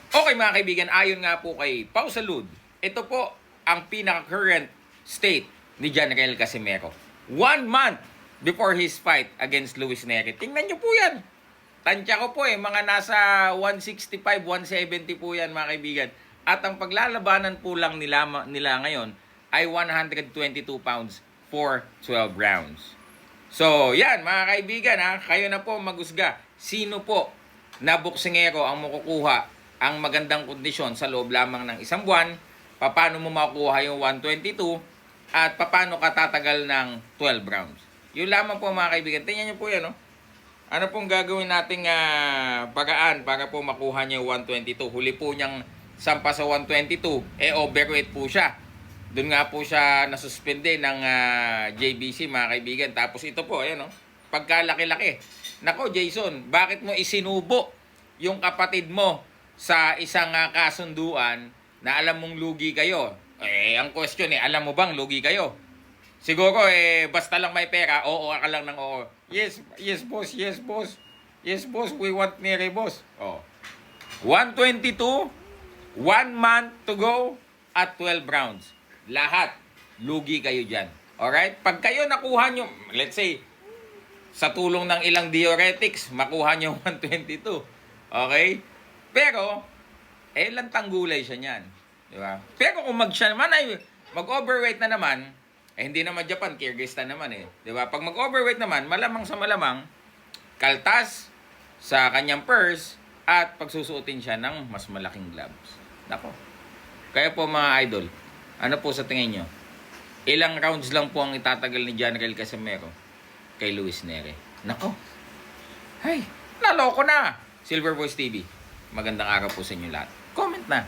Okay mga kaibigan, ayon nga po kay Pau Salud, ito po ang pinaka-current state ni Janriel Casimero. 1 month before his fight against Luis Neri. Tingnan nyo po yan. Tansya ko po mga nasa 165, 170 po yan mga kaibigan. At ang paglalabanan po lang nila ngayon ay 122 pounds for 12 rounds. So yan mga kaibigan, kayo na po magusga. Sino po na boksingero ang makukuha ang magandang kondisyon sa loob lamang ng isang buwan? Paano mo makukuha yung 122 at paano ka tatagal ng 12 rounds? Yun lamang po mga kaibigan. Tingnan nyo po yan. Ano pong gagawin nating paraan para po makuha niya yung 122? Huli po niyang sampa sa 122, overweight po siya. Doon nga po siya nasuspende ng JBC mga kaibigan. Tapos ito po, ayan pagkalaki-laki. Nako Jason, bakit mo isinubo yung kapatid mo sa isang kasunduan na alam mong lugi kayo? Ang question alam mo bang lugi kayo? Siguro basta lang may pera, oo ka lang ng oo. Yes boss, yes boss. Yes boss, we want Neri boss. 122, 1 month to go at 12 rounds. Lahat lugi kayo diyan. Alright? Pag kayo nakuha nyo, let's say sa tulong ng ilang diuretics, makuha nyo 122. Okay? Pero, lantang gulay siya niyan. Di ba? Pero kung siya naman ay mag-overweight na naman, hindi naman Japan, Kyrgyzstan naman Di ba? Pag mag-overweight naman, malamang sa malamang, kaltas sa kanyang purse at pagsusuotin siya ng mas malaking gloves. Nako. Kaya po mga idol, ano po sa tingin nyo? Ilang rounds lang po ang itatagal ni Janriel Casimero kay Luis Neri. Nako. Hey, naloko na! Silver Voice TV. Magandang araw po sa inyo lahat. Comment na.